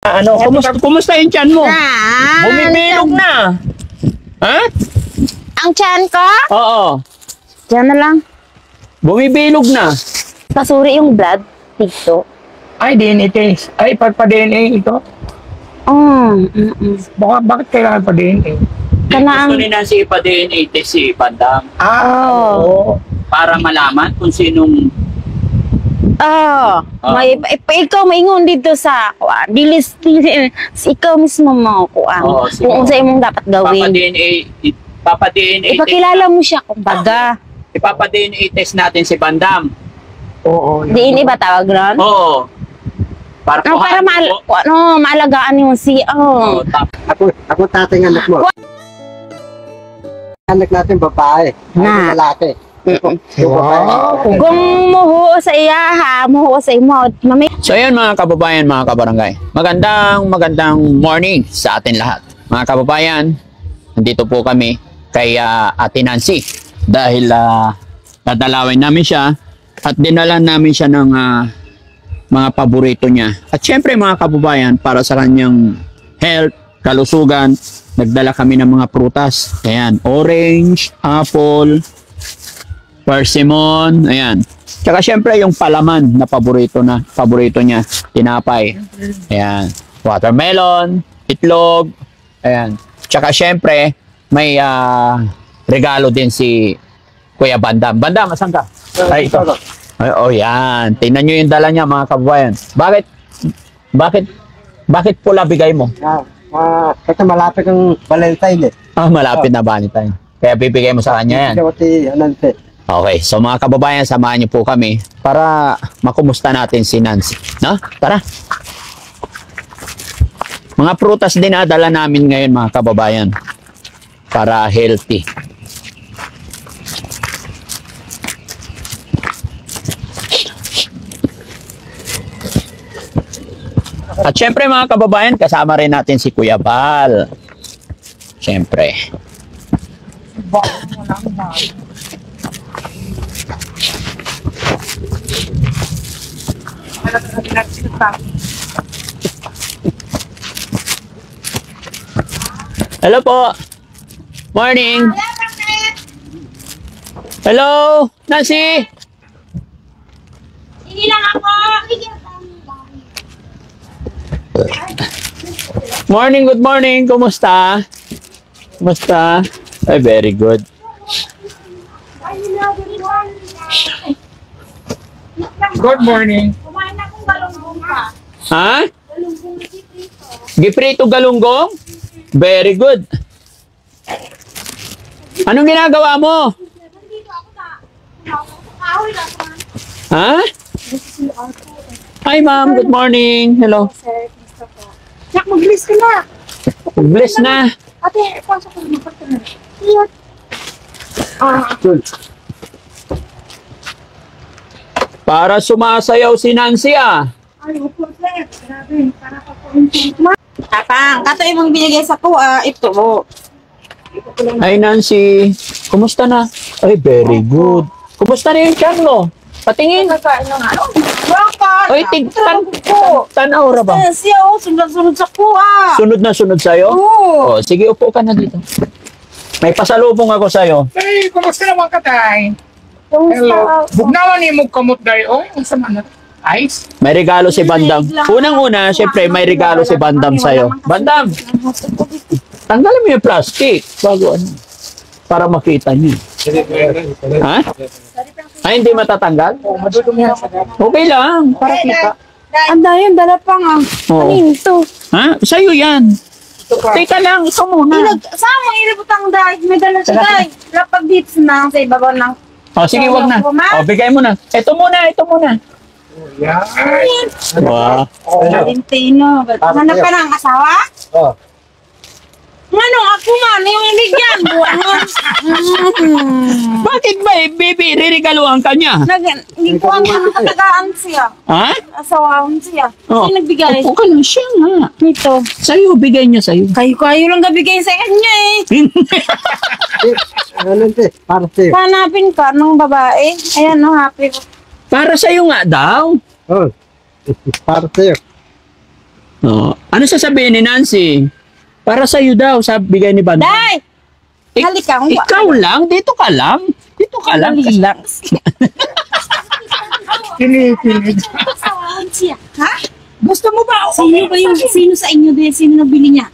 Ano, kumusta yung tiyan mo? Bumibilog na. Ha? Ang tiyan ko? Oo. Diyan na lang. Bumibilog na. Pasuri yung blood dito. Ay, DNA test. Ay, pagpa-DNA ito. Bakit kailangan pa DNA? Kailangan. Gusto ni Nancy ipa-DNA test si Bandam Oo. para malaman kung sinong Ikaw maingon dito sa dilis ikaw mismo mo kuan. Kung unsa imong dapat gawin. Papa-DNA Ipakilala mo siya kumbaga. Ipapa-DNA test natin si Bandam. Oo. DNA ba tawag nun? Oo. Para maalagaan yung Ako tatay ng anak mo. Anak natin babae. Na. Lalaki. Kung muho sa iya ha, muho sa imo. Mami. So ayan mga kababayan, mga kabarangay. Magandang morning sa atin lahat. Mga kababayan, nandito po kami kay Ate Nancy. Dahil dadalawin namin siya at dinala namin siya ng mga paborito niya. At syempre mga kababayan, para sa kanyang health, kalusugan, nagdala kami ng mga prutas. Ayan, orange, apple, persimmon, ayan. Tsaka syempre yung palaman na paborito niya, tinapay. Ayan, watermelon, itlog, ayan. Tsaka syempre may regalo din si Kuya Bandam. Bandam, asan ka? Ay, ito. Ay, oh, yan. Tingnan nyo yung dala niya, mga kababayan. Bakit pula bigay mo? Kasi malapit ang Valentine eh. Malapit na Valentine. Kaya bibigay mo sa kanya yan. Okay, so mga kababayan, samahan niyo po kami para makumusta natin si Nancy. No? Tara. Mga prutas din dala namin ngayon mga kababayan para healthy. At syempre mga kababayan, kasama rin natin si Kuya Bal. Syempre. Hello po. Morning. Hello, Nancy. Hindi lang ako. Morning, good morning. Kumusta? Kumusta? Ay, very good. Good morning. Kumain na akong galunggong pa. Ha? Galunggong na dito. Giprito galunggong? Very good. Anong ginagawa mo? Nandito ako na. Kahoy lang. Ha? Hi, ma'am. Good morning. Hello. Sir, gusto ko. Jack, mag-bless ka na. Bless na. Ate, pasok ko na magpagtanong. Para sumasayaw si Nancy Ay, upo, sir. Grabe. Para pa po yung Tapang, kato imong binigay sa ko, ito. Hi, Nancy. Kumusta na? Ay, very good. Kumusta na yung tiyan mo? Patingin. Kakain ng ano? Bakit? Ay, tanaw ra ba? Siya, sunod-sunod sa ko, Sunod na sunod sa'yo? Oo. Oh, sige, upo ka na dito. May pasalubong ako sa'yo. Hey, kumusta naman ka tay? Hello. Bugnawan ni mo kamot day. Oh, ang sama na. Ice. May regalo si Bandam. Unang-una, syempre, may regalo si Bandam sa'yo. Bandam, tanggalin mo yung plastic. Bago ano. Para makita niyo. Ha? Ay, hindi matatanggal? Okay lang, para kita. Anda yan, dala pa nga. Oo. Ano ito? Ha? Sa'yo yan. Teka lang, ikaw muna. Sama, ilibutang dahil. May dala siya dahil. Lapag dito na sa ibabaw ng... O, sige, wag na. O, bigay mo na. Ito muna. Wow. Valentino. Hanap ka ng asawa? Oh. Ano, ako man, yung bigyan. Buwan mo. Bakit ba baby, ririgaluhan ka niya? Hindi ko ang katagaan siya. Ha? Asawaan siya. Oh. Sino nagbigay? Upo ka lang siya nga. Ito. Sa'yo, bigay niya sa'yo. Kayo lang gabigay sa kanya eh. Para sa'yo. Hanapin ka ng babae. Ayan, no, happy ko. Para sa'yo nga daw. Oh. Para sa'yo. Oh. Ano sasabihin ni Nancy? Para sa'yo daw, bigay ni Bandam. Day! Halika, Ikaw lang? Dito ka lang? Dito ka lang? Dali lang. Kinikilig. Ha? Gusto mo ba? Sino sa inyo din? Sino nabili niya?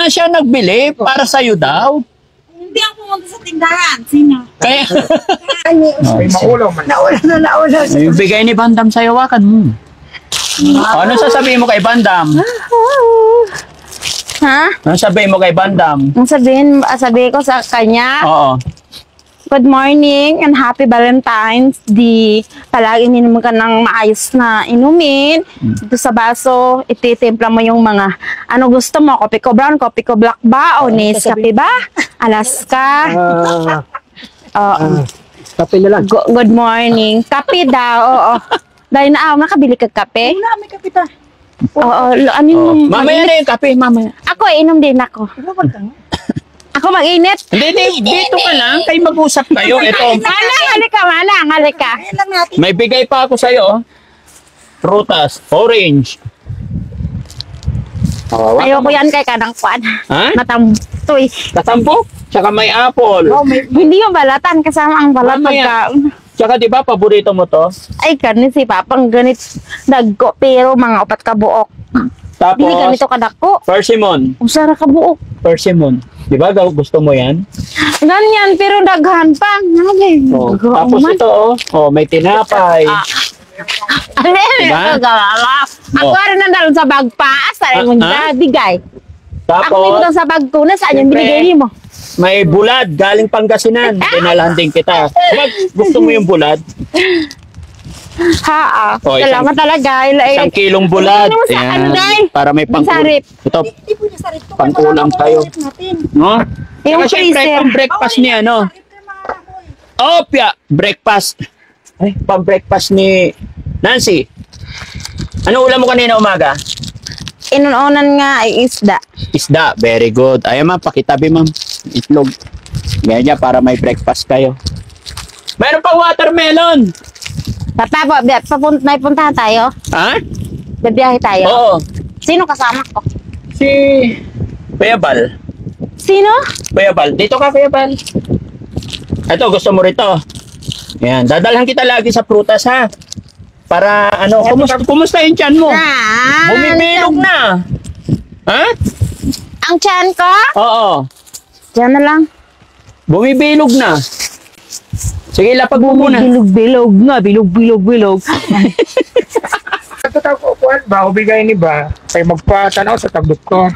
Siya nagbili para sa'yo daw. Hindi ako pumunta sa tindahan. Sino? Kaya, May maulaw man. Nauna. yung bigay ni Bandam sa'yo, wakan mo. Ano sasabihin mo kay Bandam? Ha? Ano sabihin mo kay Bandam? Ang sabihin ko sa kanya, Oo. good morning and happy Valentine's Day. Palagi ininom ka ng maayos na inumin. Dito sa baso, ititimpla mo yung mga ano gusto mo. Kopi ko brown, kopi ko black ba? O Nescafe ba? Alaska. Oo. Kape na lang. Good morning. Kape daw, oo. Dahil nakabili ka kape? Wala, may kape pa. Oo, ano yung... Mamaya na yung kape, mamaya. Ako, inom din ako. Lumabag ka nga. Ako mag-init. Hindi, dito ka lang. Kayo mag-usap kayo. Ito, Halika. Ayan lang natin. may bigay pa ako sa'yo. Prutas, orange. Oh, Ayoko yan kay kanang kwan. Ha? Matamtoy. Katampo? Tsaka may apple. Hindi yung balatan, kasama ang balat Mamaya. pagkaon. Tsaka di ba, paborito mo to? Ay, ganit si Papang ganit dagko, pero mga 4 ka buok. Dili ganito Tapos, kadako. persimmon. Usara ka buok. Persimmon. Di ba, gusto mo yan? Ganyan, pero daghan pa. Ano ba yun? Oh. Gawa Tapos man. ito, oh, may tinapay. Ano yun? Diba? Ito, gawa. Ako Oh. rin nandalon sa bag pa. Saan mo bigay? Ako Tapos, rin sa bag ko na. Saan yung Siyempre. binigay mo? may bulad galing Pangasinan. Pinalanding kita. Gusto mo yung bulad? Ha, Oh, salamat talaga. Isang kilong bulad. Ano sa anday? Para may Sarip. Ito, Hindi po niya sarip to. Pang-ulam tayo. Natin. no? Yung Saka syempre, freezer. pang-breakfast niya, no? Sarip ka mga amoy. Opya, breakfast. Ay, pang-breakfast ni Nancy. Ano ulam mo kanina umaga? Inuunan nga ay isda. Isda, very good. Ayan ma'am, pakitabi ma'am. Itlog. Ganyan para may breakfast kayo. Meron pa watermelon. May puntahan tayo. Ha? Babiyahe tayo. Oo. Sino kasama ko? Si Kuya Bal. Sino? Kuya Bal. Dito ka, Kuya Bal. Ito, gusto mo rito. Yan, dadalhan kita lagi sa prutas, ha? Para, ano, kumusta yung tiyan mo? Bumibilog na. Ha? Ang tiyan ko? Oo. Diyan na lang. Bumibilog na. Sige, lapag mo muna. Bilog nga. Bilog. Ito tawag ko, ba? Ubigay ni ba? Kay magpatanaw sa tag-doktor.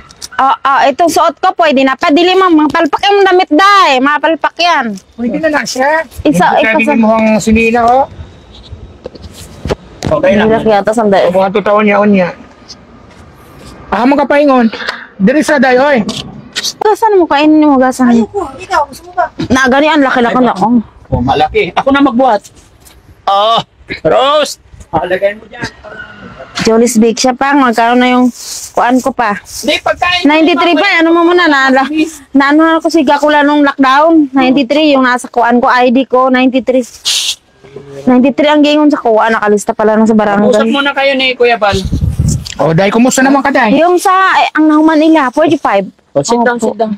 Itong suot ko pwede na. Padili mga palpak yung damit dahi. Mga palpak yan. Pwede na siya. Isa- Hindi isa- mo ang sinina, oh. Okay lang. Hindi na kaya sandali. Mga tutaon niya, on niya. Mga paingon. Diri sa day, oy. Gasan mo kainin mo gasan. Ayoko, ikaw, gusto mo ba? Nagani ang laki-laki na. Oh. Oh, malaki. Ako na magbuhat. Oh, roast. Lagay mo dyan. Jolly's Bake siya pa. Magkaroon na yung kuan ko pa. Hindi, pagkain. 93 pa. Ano mo muna na ano ako si Gakula nung lockdown. 93 yung nasa kuan ko. ID ko. 93. 93 ang gingon sa kuha. Nakalista pala nung sa Usap barangay. muna kayo ni Kuya Bal. Oh, day, kumusta naman ka, day? Yung sa, ang nahuman nila, 45. Oh, sit down, Opo. sit down.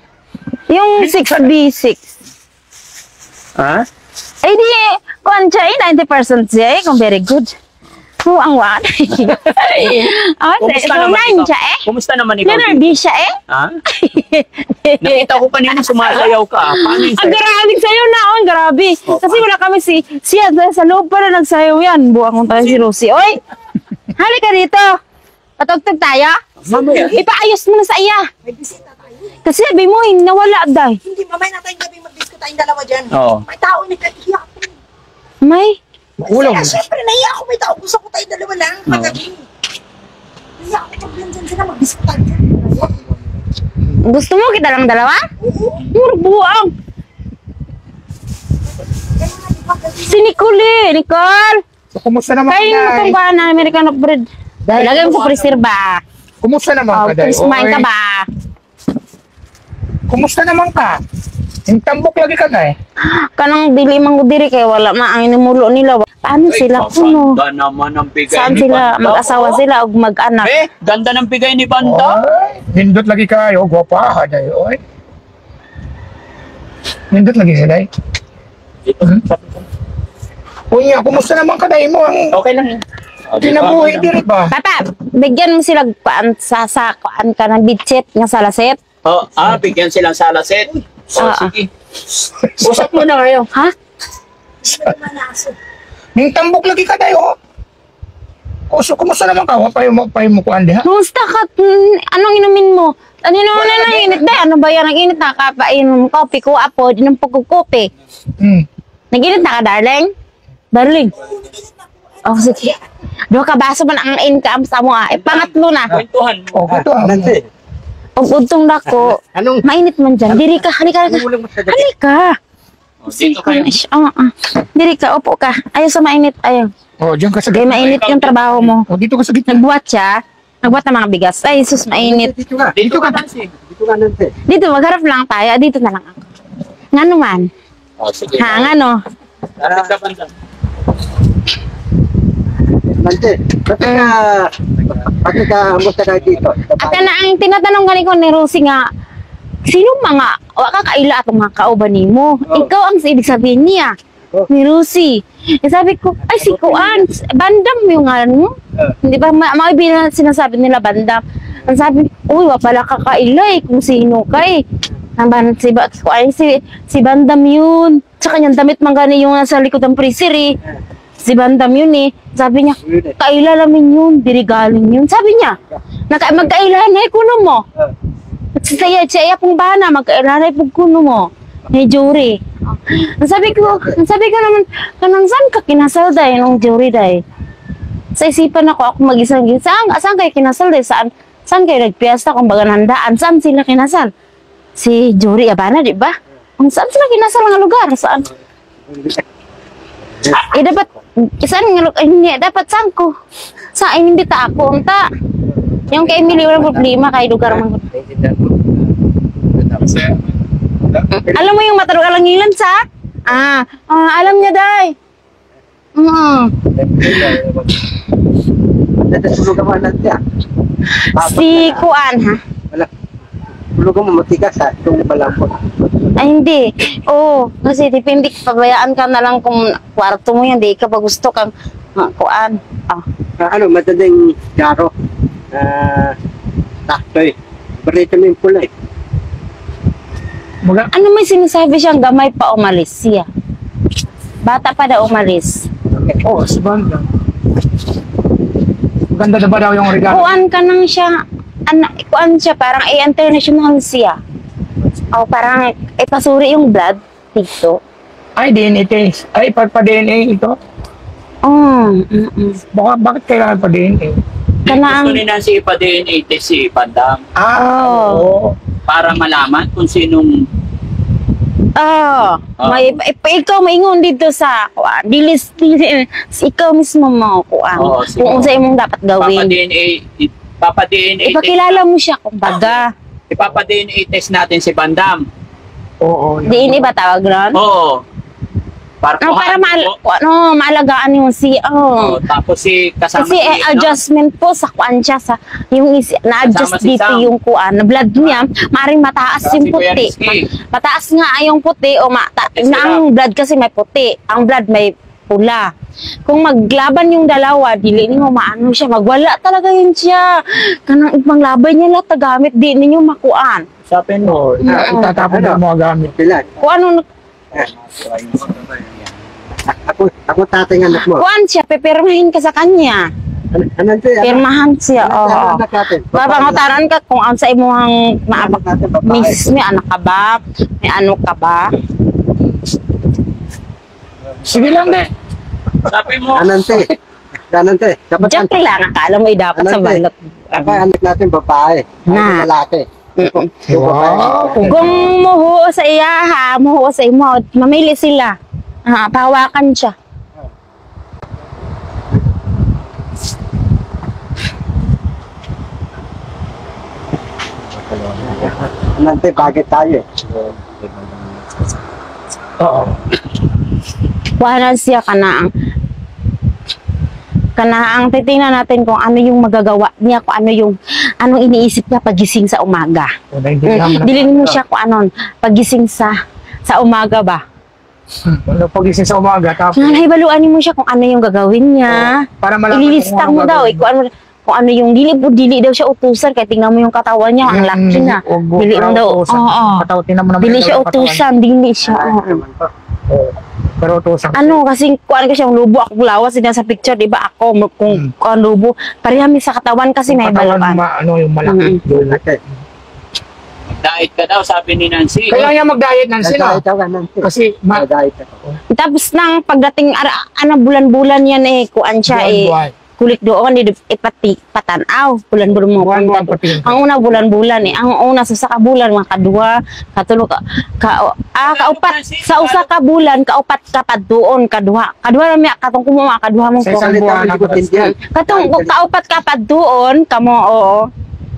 Yung 6B6. Ha? Eh di, kuan siya eh, 90% siya eh, kung very good. Oh, ang wan. Kumusta naman ikaw? Siya eh. Kumusta naman ikaw? Nerdy siya eh. Ha? Nakita ko kanina sumasayaw ka. Paano yung Ang grabe sa'yo na, oh, ang grabe. Kasi wala kami siya sa loob pa na nagsayaw yan. Buwang kong tayo si Rosie. Oy, halika dito. Patugtog tayo. Mamaya. Ipaayos mo na sa iya. May bisita tayo. Kasi sabi mo, nawala day. Hindi, mamaya na tayong gabi mag-disco tayong dalawa dyan. Oo. May tao na kaiyak. May, Ulam. Kaya syempre, naiyak ako. May tao. Gusto ko tayong dalawa lang. Magabi. Naiyak ako pag nandyan sila. Mag-disco tayo dyan. gusto mo kita lang dalawa? Oo. Puro buwang. Kaya nga, di ba, gabi. Si Nicole. So, kumusta naman Kainin mo ka, itong day? kuha na American of bread. Lagay mo sa freezer ba? Kumusta naman Oh, ka, day? please kumain ka Oy, ba? Kumusta naman ka? Yung tambok lagi ka, day. Kanang dili man ko diri kay wala ma ang inimulo nila. paano sila kuno? Ganda naman ang bigay Saan ni sila, Banda. mag-asawa Oh. sila o mag-anak? Ganda ng bigay ni Banda. Ay, nindot lagi kayo, gwapa dayo. Oy. Nindot lagi sila. Dito. Uy, kumusta naman ka dayo mo ang Okay lang yun. kinabuhi diri ba? Papa, bigyan mo sila paan sa kuan ka ng bidset nga salaset. Oh, bigyan silang salaset. Sige. Usap mo na kayo. Ha? Ning tambok lagi ka dayo. Kumusta naman ka? Wapay mo kuan diha? Kumusta ka? Anong inumin mo? Ano naman na ng init dahil? Ano ba yan? Nag-init na ka pa inom kopi ko apo. Di ng pagkukopi. Nag-init na ka, darling? Darling? Oh, sige. Dua ka baso man ang income sa mo pangatlo na. Kwentuhan mo. Okay to. Pag untong dako, mainit man dyan. Diri ka, halika. Halika. Dito kayo. Diri ka, upo ka. Ayaw sa mainit, ayaw. Oh, diyan ka sa Kaya mainit yung trabaho mo. Oh, dito ka sa gitna. Nagbuhat siya. Nagbuhat ng mga bigas. Ay, sus, mainit. Dito ka, Nancy. Dito, magharap lang tayo. Dito na lang ako. Nga naman. Sige. Ha, nga no. Lapit ka, Banda. Nante, bakit ka musta na dito? At na ang tinatanong gani ko ni Rosie nga, sino mga, waka kaila atong mga kauban nimo? Ikaw ang ibig sabihin niya. Ni Rosie. Sabi ko, ay si Kuan, Bandam yung ano? Hindi ba, maibig sinasabi nila Bandam. Ang sabi, uy, wapala ka kaila kung sino ka si Bandam yun. Tsaka niyang damit man gani yung nasa likod ng freezer eh. Si Bandam yun eh. Sabi niya, kaila namin yun, dirigaling yun. Sabi niya, magkailanay kuno mo. At siya pong bana, magkailanay pong kuno mo. Ni Jory. Ang sabi ko naman, kanang saan ka kinasal dahi nung Jory dahi? Sa isipan ako mag-isang, saan kayo kinasal dahi? Saan kayo nagpiesta kung baga handaan? Saan sila kinasal? Si Jory Abana, di ba? Saan sila kinasal ng lugar? Saan? Dapat hindi dapat sangko. Sa hindi ta ako unta. Yung kay Emily wala problema kay lugar man. Alam mo yung matarong alangilan sa? Alam niya day. Tulog ka man natin. Si Kuan ha. Tulog mo matigas ha, itong malambot. Ay hindi. Kasi depende pabayaan ka na lang kung kwarto mo yan, di ka pa gusto kang Kuan. Madaling garo. Taktoy. Barito mo yung pulay. Ano may sinasabi siyang gamay pa umalis siya? Bata pa daw umalis. Oh, si Banda. Maganda na ba daw yung regalo? Kuan ka nang siya. Kuan siya, parang international siya. Parang ipasuri yung blood dito. Ay, DNA test. Ay, pa-DNA ito. Bakit kailangan pa-DNA? Kanang Gusto ni Nancy ipa-DNA test si Bandam Oo. para malaman kung sinong ikaw maingon dito sa kuan. Dilis ikaw mismo mo kuan. Oo, sige. Kung sa imong dapat gawin. Papa-DNA Ipakilala mo siya kumbaga. Ipapa-DNA test natin si Bandam. Oo. DNA ba tawag nun? Oo. Para maalagaan yung tapos si kasama kasi adjustment po sa kuan siya sa yung na-adjust Kasama si dito Sam. yung kuan na blood niya maring mataas Si yung Kuya puti. Rizky. Mataas nga yung puti ang blood kasi may puti, ang blood may pula. Kung maglaban yung dalawa, dili niyo maano siya, magwala talaga yun siya. Kanang ibang laban niya lahat gamit di ninyo makuan. Sapin mo. Itatapon na mga gamit. Pilan. Kung ano Ako tatay ng anak mo. kuan siya, pipirmahin ka sa kanya. Nante, Pirmahan siya. Oo. anak natin. Papangutaran ka kung ang sa imong Anak natin, babae. miss, may anak ka ba? May ano ka ba? Sige lang, de. Sabi mo. Anante. Anante. Dapat Diyan kailangan ka, alam mo dapat sa Anante. balot. Dapat anak natin babae. Na. Ay, lalaki. Yung babae. Wow. Kung muhuo sa iya ha, muhuo sa imo, mamili sila. Pahawakan siya. Anante, bagay tayo eh. Oo. Kuhanan siya ka na ang Kana ang titingnan natin kung ano yung magagawa niya, kung ano yung anong iniisip niya pagising sa umaga. Dilin mo siya kung ano pagising sa umaga ba. Ano pagising sa umaga, tapos Nga hibaluan mo siya kung ano yung gagawin niya. para malaman Ililista mo daw kung ano yung dili daw siya utusan kaya tingnan mo yung katawan niya ang laki na. Dili mo daw. Oo. Tingnan mo naman Dili yung siya katawan. utusan, dili siya. oo. Oo. Pero utusan. Ano kasi kuan ko siyang lubo ako lawas din sa picture di ba ako kung kuan lubo parehami sa katawan kasi na Katawan, ibaluan. ano yung malaki. Diet ka daw, sabi ni Nancy. Kailangan niya mag-diet ng sila. Mag-diet ako Nancy. Kasi Mag-diet ako. Tapos nang pagdating bulan-bulan yan kuan siya buwan-buwan. kulik doon pati patanaw bulan-bulan mo Buwan-buwan pati. ang una bulan-bulan ang una sa ka bulan mga kadua katulo kaupat sa usa ka bulan kaupat ka padtuon kadua rami katong kumo mga kaduha mo Sa isang Salita buwan. ko tindihan. katong kaupat ka padtuon kamo oo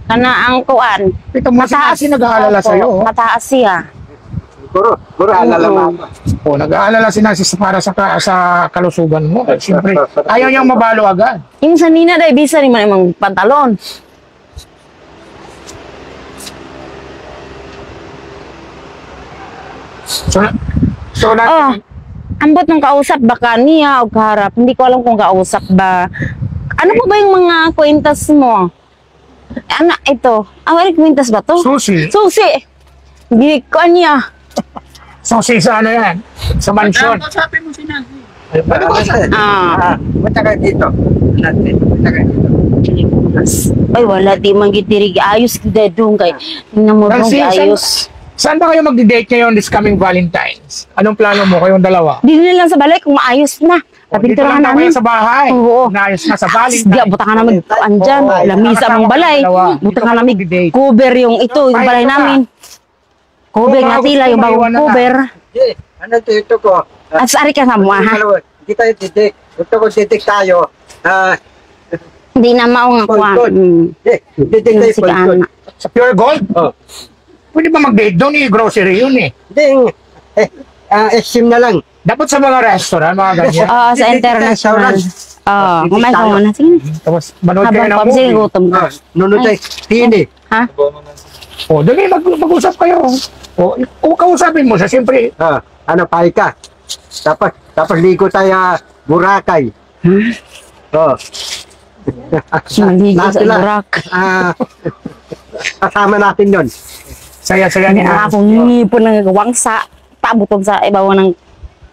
kana ang kuan Ito mo kasi nag-aalala Opo, sa'yo. mataas siya. Guro, alala mo ako. Oh, nag-aalala si Nancy para sa kalusugan mo. Siyempre, ayaw niyang mabalo agad. Yung sanina dahil bisa ni man imong pantalon. So Oh, ambot ng kausap baka niya o kaharap. Hindi ko alam kung kausap ba. Ano po ba yung mga kwentas mo? Ano ito? Ang kwentas ba to? Susi. Susi. Hindi ko niya. Susi sa ano yan? Sa mansyon. Sabi mo si Nancy. Punta kayo dito. Punta kayo dito. Ay wala di man gitirig ayos kita dong kay tingnan mo dong Nancy, ayos. Saan ba kayo magdi-date ngayon this coming Valentine's? Anong plano mo kayong dalawa? Di na lang sa balay kung maayos na. O, dito Napinturahan lang daw kayo namin. sa bahay. Oo. Naayos na sa Di, Valentine's. buta ka namin andyan. Oo. Lamisa mong balay. Dalawa. Buta Dito ka ka namin magdi-date. cover yung ito, yung Ay, balay ito ka. namin. Cover Oo, nga gusto tila, ko yung bagong maiwanan na. cover. Ano ito ko? At sari ka sa mga ha. Hindi tayo didik. Gusto ko didik tayo. Hindi na mao nga kuha. Gold. Didik tayo. Si Kaana. Sa Pure Gold? Oh. Pwede ba mag-date doon? Grocery yun eh. Hindi. SM na lang. Dapat sa mga restaurant, mga ganyan. Oo, sa international. Oo, kumain ka muna. Sige. Tapos manood kayo ng Habang pamsig, movie. gutom ka. Nunod tayo. Tini. Ha? O, dali, mag-usap kayo. O, kausapin mo siya, siyempre. Ano pa ka? Tapos ligo tayo Boracay. Oh. Maligo sa Natin lang. Burak. Kasama natin yon. Saya-saya Hindi niya. na akong ngipon ng wangsa. Tabutog sa ibaw ng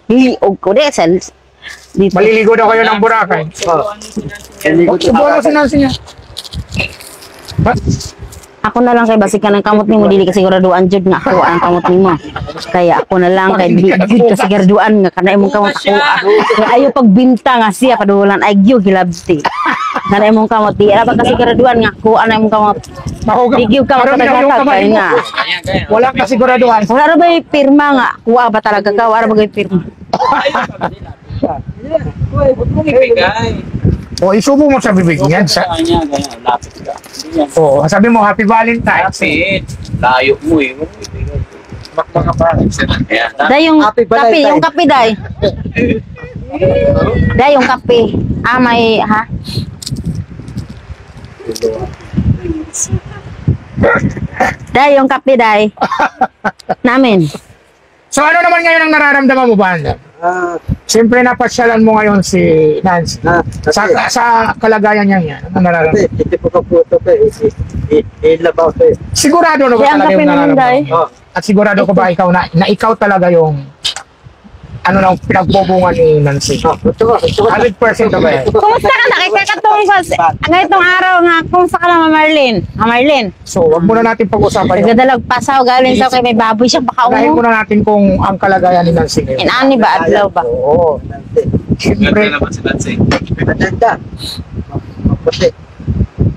liog ko. Dito. Maliligo daw kayo ng Boracay. Oh. Ligo Subuhan mo si Nancy niya. Ako na lang kay basik ka ng kamot nimo dili kasi siguraduan jud nga ako ang kamot nimo. Kaya ako na lang kay gud kasi siguraduan nga kana imong kamot ako. Kaya ayo pagbinta nga siya padulan ay gyud gilabti. Kana imong kamot di ra ba kasi siguraduan nga ako ana imong kamot. Di gyud kamot Parang minaw yung ka kamay mo. nga. Wala ka siguraduhan. Wala ra ba yung pirma nga kuha ba talaga ka wala ba yung pirma. O, isubo mo sa bibig niyan. Kanya, ganyan, lapit ka. Hindi yan. O, sabi mo, Happy Valentine's. Lapit. Layo mo eh. Ayan. Day yung Happy kape, Valentine. yung kape day. Day yung kape. May ha. Day yung kape day. Namin. So, ano naman ngayon ang nararamdaman mo, Banda? Siyempre, napasyalan mo ngayon si Nancy. Sa kalagayan niya yan, ano nararamdaman? Hindi po ka puto ko. Ilabaw ko. Sigurado na ba Day ang talaga kape yung naman day. nararamdaman? At sigurado ko ba ikaw na ikaw talaga yung ano lang pinagbubungan ni Nancy? 100% na ba yan? Kumusta ka na? Kaya katong ngayong araw nga, kumusta ka na, Marlene? Marlene, So, wag muna natin pag-usapan yun. nagdadalag pasaw, galing sa kay may baboy siya, baka Unahin umo. muna natin kung ang kalagayan ni Nancy ngayon. Inani ba, adlaw ba? Oo. Siyempre, Maganda. Maputi.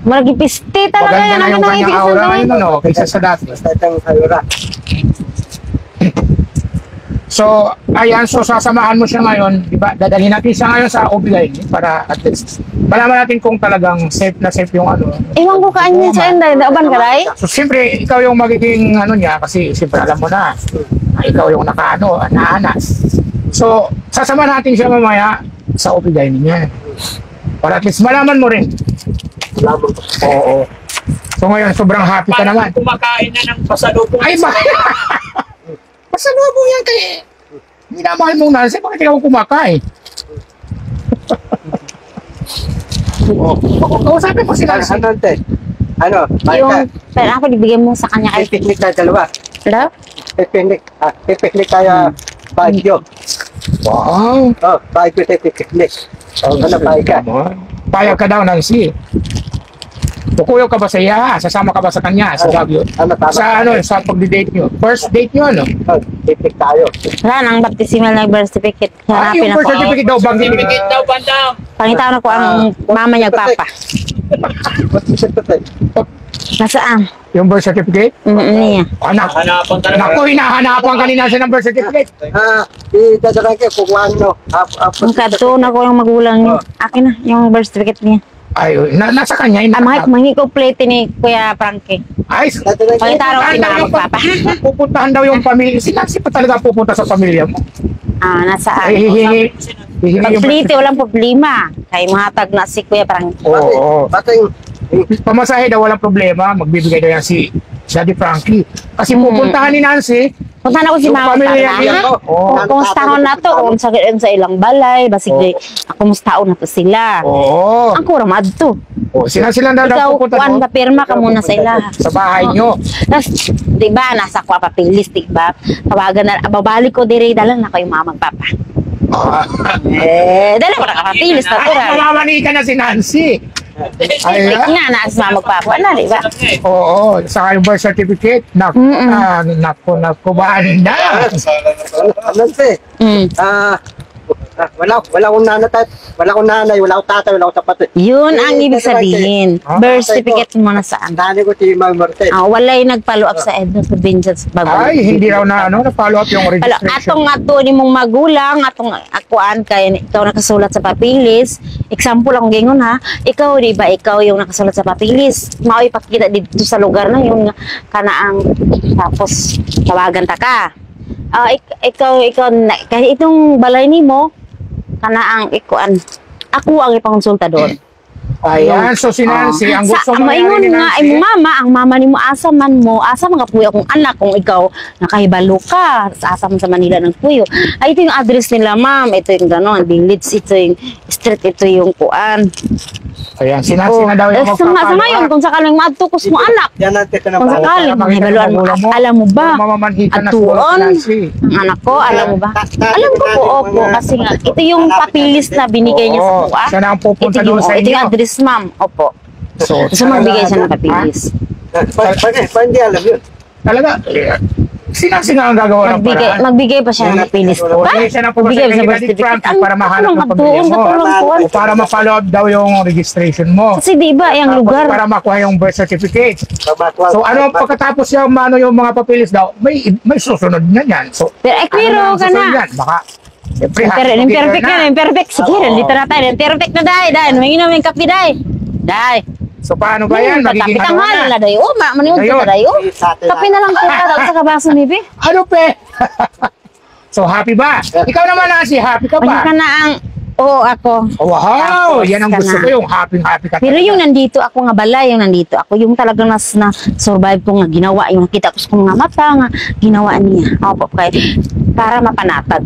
Maragi piste talaga maganda yan. na Ang yung nang kanyang ibig aura sabihin. ngayon, no? Kaysa sa dati. Basta itang ayura. So, ayan, so sasamahan mo siya ngayon, di ba? Dadalhin natin siya ngayon sa OBI para at least malaman natin kung talagang safe na safe yung ano. Iwan ko kanya sa enda, dauban ka day? So, siyempre, ikaw yung magiging ano niya kasi siyempre alam mo na, ikaw yung naanas. So, sasamahan natin siya mamaya sa OBI niya. Para at least malaman mo rin. Malaman ko. Oo. So ngayon, sobrang happy ka naman. Kumakain na ng pasalubong. Ay, ba? Pasalubong yan kay... Minamahal mong Nancy, bakit ikaw kumakain? Kausapin mo si Nancy. Ano, ante? Ano? Yung, pero ako, ibigay mo sa kanya May kay... picnic tayo dalawa. Hello? May picnic tayo. Baguio. Wow. Oh, Baguio tayo picnic. Oh, ano, payag ka? Payag ka daw, Nancy. Kukuyo ka ba sa iya? Sasama ka ba sa kanya? Sa Baguio? Tama. Sa ano, sa pag-date nyo? First date nyo, ano? Oh, picnic tayo. Wala nang baptismal na birth certificate. Yung Hanapin birth ako. certificate daw, bang Certificate daw, bandang. Pangitawan ko ang mama niya, papa. Nasaan? Yung birth certificate? Niya. Anak. Hanapan ka na. Naku, hinahanapan kanina siya ng birth certificate. Idadala kayo kung ano. Ang kadto na ko yung magulang niya. Akin na, yung birth certificate niya. Ay, nasa kanya. Mangi ko plate ni Kuya Frankie. Ay, Pangitawan ko si mama, papa. pupuntahan daw yung pamilya. Si Nancy pa talaga pupunta sa pamilya mo. Nasaan? Ay, hihingi. Hihingi Pag yung birth plate, walang problema. Kay mahatag na si Kuya Frankie. Oo. Bating, Pamasahe daw walang problema, magbibigay daw yan si Daddy Frankie. Kasi pupuntahan ni Nancy, Punta na ko si yung mama, pamilya papa. niya. Oo. Kumustaon na to, kung sa ilang balay, basig kumustaon na to sila. Oo. Ang kurang madto. Sila daw Ikaw, pupunta kuan doon ba pirma ka muna sa ila. sa bahay nyo. Tapos, di ba, nasa kwa papilis, di ba? Tawagan na, babalik ko dire, dalang na kayo mama, papa. Dala ko na kapapilis na tura. Mamamanikan na si Nancy. Ay, Nga, nasa mama, papa na, di ba? oo. Saka yung birth certificate. Naku, naku, banda. ano te? Mm. Wala akong nanay, wala akong tatay, wala akong kapatid. Yun ang ibig sabihin. Ah, Birth certificate mo na saan? Nanay ko si Ma'am Martes. Walay nag-follow up sa Edna Provincials Ay, hindi raw na, na-follow up yung Alo, registration. atong ni mong magulang, atong akuan kay ikaw nakasulat sa papilis. Example lang gingon ha. Ikaw di ba ikaw yung nakasulat sa papilis? Mao ipakita dito sa lugar na yung kanaang tapos tawagan ta ka. Ikaw kahit itong balay nimo kanaang ikuan. Ako ang ipangonsulta doon. Ayan, so si Nancy, ang gusto mo maingon nga ay mo mama, ang mama nimo asa man nga puyo akong anak kung ikaw nakahibalo ka, asa man sa Manila ng puyo. Ay ito yung address nila, ma'am, ito yung gano'n, village, ito yung street, ito yung kuan. Ayan, si Nancy na daw yung Sa ngayon, kung sakaling matukos mo anak, Yan natin ka na kung ba? sakaling mahibaluan mo, alam mo ba, Mamamanhikan na atuon, si Nancy. ang anak ko, alam mo ba? Alam ko po, opo, kasi nga, ito yung papilis na binigay niya sa Oo, kuha. siya na ang pupunta doon sa Ito yung inyo. address, ma'am, opo. So, Gusto magbigay siya ng papilis. Pa hindi alam yun. talaga, si Nancy nga ang gagawa ng paraan. Magbigay pa siya ng papilis. O, hindi siya na pupunta Magbigay pa kay siya ng birth Daddy certificate. Frankie para mahanap ng pamilya mo. O para ma-follow up daw yung registration mo. Kasi di ba, yung Tapos lugar, para makuha yung birth certificate. So ano pagkatapos yung mga papilis daw, may susunod na yan. So, pero ekwiro ang ka susunod na. yan? Baka, siyempre, Pero happy imperfect together na, imperfect. Sige, dito na tayo. Imperfect na dahil. May inom yung kape dahil. Dahil. So paano ba yan? Magiging Kape ano tanghal na? na dahil. Maniwag Ayun. ka dahil. Kape na lang po ka sa kabaso ni Bi. Ano pe? So happy ba? Ikaw naman Nancy, happy ka Pag ba? ka na ang, oo ako. Oh, wow! Tapos Yan ang ka gusto na. ko, yung happy ka. Pero talaga. yung nandito ako nga balay, yung nandito ako, yung talagang na-survive ko nga ginawa, yung nakita ko sa kong nga mata nga ginawa niya. Opo, kay para mapanatag.